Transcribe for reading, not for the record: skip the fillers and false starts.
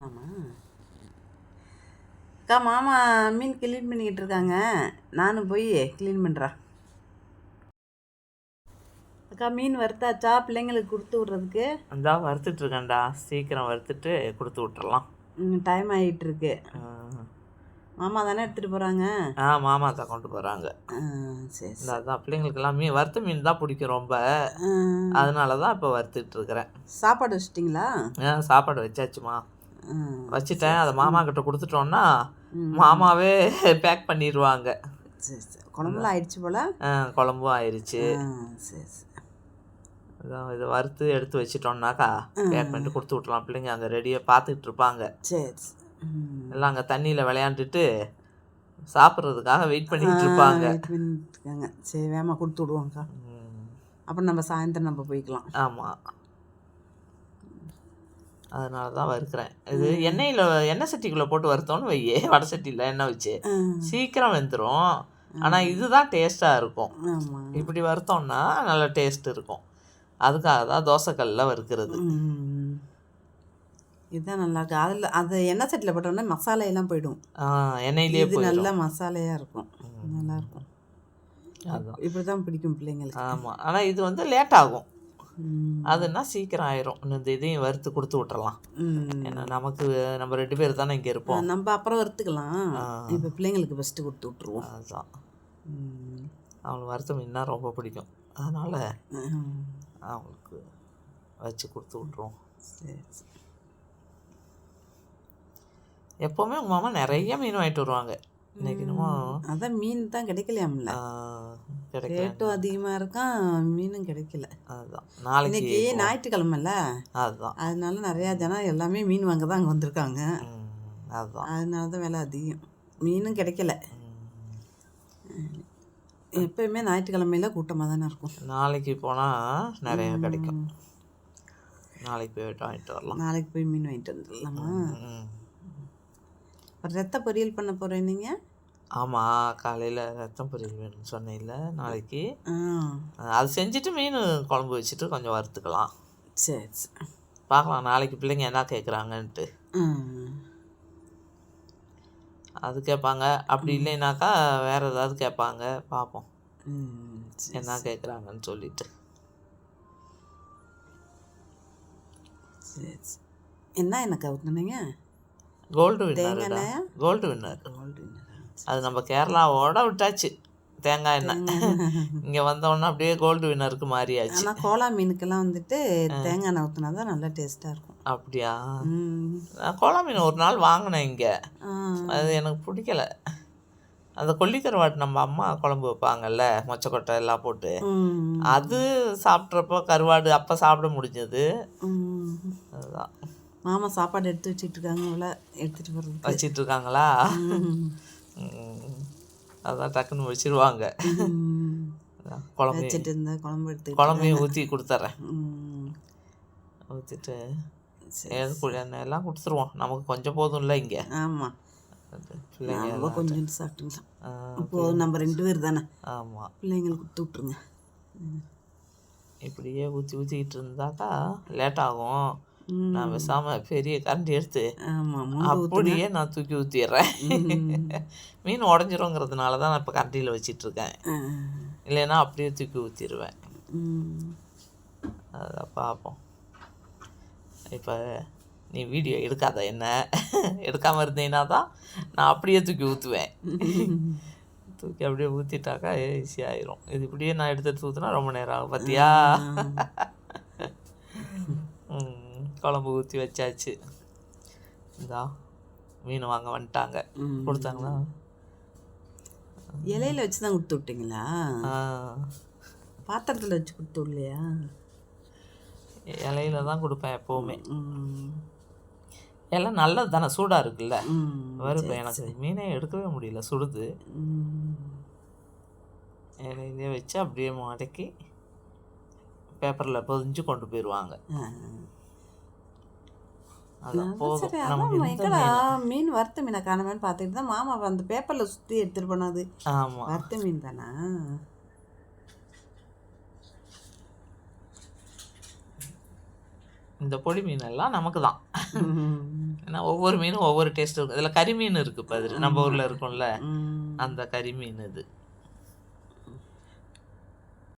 ஆமாம் அக்கா, மாமா மீன் க்ளீன் பண்ணிக்கிட்டு இருக்காங்க. நானும் போய் க்ளீன் பண்ணுறேன். அக்கா, மீன் வறுத்தாச்சா பிள்ளைங்களுக்கு கொடுத்து விட்றதுக்கு? இந்தா வறுத்துட்ருக்கேன்டா, சீக்கிரம் வறுத்துட்டு கொடுத்து விட்டுறலாம். டைம் ஆகிட்டுருக்கு. மாமா தானே எடுத்துகிட்டு போகிறாங்க? மாமா தான் கொண்டு போகிறாங்க. சரி இந்த அதான் பிள்ளைங்களுக்கெல்லாம் வறுத்த மீன் தான் பிடிக்கும் ரொம்ப. அதனால தான் இப்போ வறுத்துட்ருக்குறேன். சாப்பாடு வச்சிட்டிங்களா? சாப்பாடு வச்சாச்சுமா, வச்சுட்டேன். அதை மாமா கிட்ட கொடுத்துட்டோன்னா மாமாவே பேக் பண்ணிடுவாங்க. சரி சரி. குழம்புலாம் ஆயிடுச்சு போல்? குழம்பும் ஆயிடுச்சு. சரி சரி. அதான் இதை வறுத்து எடுத்து வச்சிட்டோம்னாக்கா பேக் பண்ணிட்டு கொடுத்து விட்றலாம். பிள்ளைங்க அங்கே ரெடியாக பார்த்துக்கிட்டு இருப்பாங்க. சரி. எல்லாம் அங்கே தண்ணியில் விளையாண்டுட்டு சாப்பிட்றதுக்காக வெயிட் பண்ணிக்கிட்டு இருப்பாங்க. சரி, வேகமாக கொடுத்து விடுவோங்க்கா. அப்புறம் நம்ம சாயந்தரம் நம்ம போய்க்கலாம். ஆமாம், அதனால தான் வறுக்கிறேன். இது எண்ணெய் சட்டிக்குள்ளே போட்டு வறுத்தோன்னு வையே, வடை சட்டியில் எண்ணெய் வச்சு சீக்கிரம் வெந்துடும். ஆனால் இதுதான் டேஸ்ட்டாக இருக்கும். இப்படி வறுத்தோம்னா நல்ல டேஸ்ட் இருக்கும். அதுக்காக தான் தோசைக்கல்லில் வறுக்கிறது. இதுதான் நல்லா இருக்கும். அதில் அது எண்ணெய் சட்டியில் போட்டோம்னா மசாலையெல்லாம் போயிடும். எண்ணெயிலே போய் நல்ல மசாலையாக இருக்கும், நல்லாயிருக்கும். அதுதான் இப்படி தான் பிடிக்கும் பிள்ளைங்களுக்கு. ஆமாம், ஆனால் இது வந்து லேட் ஆகும். அதுனா சீக்கிரம் ஆயிரும். இந்த இதையும் வறுத்து கொடுத்து விட்டுறலாம். ஏன்னா நமக்கு நம்ம 2 பேர் தானே இங்கே இருப்போம். நம்ம அப்புறம் வறுத்துக்கலாம். இப்போ பிள்ளைங்களுக்கு ஃபஸ்ட்டு கொடுத்து விட்ருவோம். அதுதான், அவங்களுக்கு வறுத்த மீன்னா ரொம்ப பிடிக்கும். அதனால் அவங்களுக்கு வச்சு கொடுத்து விட்ருவோம். சரி சரி. எப்போவுமே உங்கள் மாமா நிறைய மீன் வாங்கிட்டு வருவாங்க. இன்னைக்கு என்னமோ அதான் மீன் தான் கிடைக்கலையாம்ல. ரேட்டும் அதிகமாக இருக்கான், மீனும் கிடைக்கல. அதுதான் நாளைக்கு ஞாயிற்றுக்கிழமைல, அதுதான் அதனால நிறையா ஜனம் எல்லாமே மீன் வாங்க தான் அங்கே வந்திருக்காங்க. அதுதான் அதனால தான் விலை அதிகம், மீனும் கிடைக்கல. எப்பயுமே ஞாயிற்றுக்கிழமையில கூட்டமாக தானே இருக்கும். நாளைக்கு போனால் நிறைய கிடைக்கும். நாளைக்கு போய் வாங்கிட்டு வரலாம். நாளைக்கு போய் மீன் வாங்கிட்டு வந்துடலாமா? ரத்த பொரியல் பண்ண போகிறேன் நீங்கள்? ஆமாம், காலையில் ரத்தம் பொரியல் வேணும்னு சொன்னேன்ல நாளைக்கு. அது செஞ்சுட்டு மீன் குழம்பு வச்சுட்டு கொஞ்சம் வறுத்துக்கலாம். சரி சரி, பார்க்கலாம் நாளைக்கு பிள்ளைங்க என்ன கேட்குறாங்கன்ட்டு. அது கேட்பாங்க. அப்படி இல்லைனாக்கா வேறு ஏதாவது கேட்பாங்க, பார்ப்போம் என்ன கேட்குறாங்கன்னு சொல்லிட்டு. சரி, என்ன எனக்கு அவுத்துனீங்க? Gold winner. Gold winner. அது நம்ம கேரளாவோட விட்டாச்சு தேங்காய் எண்ணெய். இங்கே வந்தோன்னா அப்படியே கோல்டு வின்னருக்கு மாறியாச்சு. ஆனால் கோலா மீனுக்கெல்லாம் வந்துட்டு தேங்காய் எண்ணெய் ஊற்றினா தான் நல்லா டேஸ்ட்டாக இருக்கும். அப்படியா? நான் கோலா மீன் ஒரு நாள் வாங்கினேன் இங்கே, அது எனக்கு பிடிக்கல. அந்த கொல்லிக்கருவாட்டு நம்ம அம்மா குழம்பு வைப்பாங்கல்ல, மொச்சக்கொட்டை எல்லாம் போட்டு, அது சாப்பிட்றப்போ கருவாடு அப்போ சாப்பிட முடிஞ்சது. அதுதான். மாமா சாப்பாடு எடுத்து வச்சுட்டு இருக்காங்க, எடுத்துகிட்டு போகிறது வச்சிட்டு இருக்காங்களா? அதான் டக்குன்னு வச்சிருவாங்க. குழம்பு வச்சுட்டு இருந்தா குழம்பு எடுத்து குழம்பையும் ஊற்றி கொடுத்துட்றேன். ஊற்றிட்டு எண்ணெயெல்லாம் கொடுத்துருவோம். நமக்கு கொஞ்சம் போதும்ல இங்கே. ஆமாம், பிள்ளைங்க கொஞ்சம் சாப்பிட்டுக்கலாம். போதும், நம்ம 2 பேர் தானே. ஆமாம், பிள்ளைங்களுக்கு கொடுத்து விட்ருங்க. இப்படியே ஊற்றிக்கிட்டு இருந்தாக்கா லேட் ஆகும். நான் பேசாமல் பெரிய கரண்டி எடுத்து அப்படியே நான் தூக்கி ஊற்றிடுறேன். மீன் உடஞ்சிருங்கிறதுனால தான் நான் இப்போ கரண்டியில் வச்சிட்ருக்கேன். இல்லைன்னா அப்படியே தூக்கி ஊற்றிடுவேன். அதை பார்ப்போம். இப்போ நீ வீடியோ எடுக்காத, என்ன எடுக்காமல் இருந்தீங்கன்னா தான் நான் அப்படியே தூக்கி ஊற்றுவேன். தூக்கி அப்படியே ஊற்றிட்டாக்கா ஈஸியாகிடும். இது இப்படியே நான் எடுத்து ஊற்றினா ரொம்ப நேரம் ஆகும். பார்த்தியா? குழம்பு ஊற்றி வச்சாச்சு. இந்தா மீன் வாங்க வந்துட்டாங்க. கொடுத்தாங்களா? இலையில வச்சு தான் கொடுத்து விட்டீங்களா? பாத்திரத்தில் வச்சு கொடுத்து விடலையா? இலையில தான் கொடுப்பேன் எப்போவுமே. எல்லாம் நல்லது தானே, சூடாக இருக்குல்ல. வரும் எனக்கு மீனே எடுக்கவே முடியல, சுடுது. இலையிலே வச்சு அப்படியே மடக்கி பேப்பரில் பொதிஞ்சு கொண்டு போயிடுவாங்க. மீன் வறுத்த மீனை காணமேன்னு பார்த்துட்டு தான் மாமா அந்த பேப்பரில் சுற்றி எடுத்துகிட்டு போனது. ஆமாம், வறுத்த மீன் தானா? இந்த பொடி மீன் எல்லாம் நமக்கு தான். ஏன்னா ஒவ்வொரு மீனும் ஒவ்வொரு டேஸ்ட் இருக்கும். இதில் கறி மீன் இருக்குது பாரு, நம்ம ஊரில் இருக்கும்ல ம். அந்த கறி மீன் இது.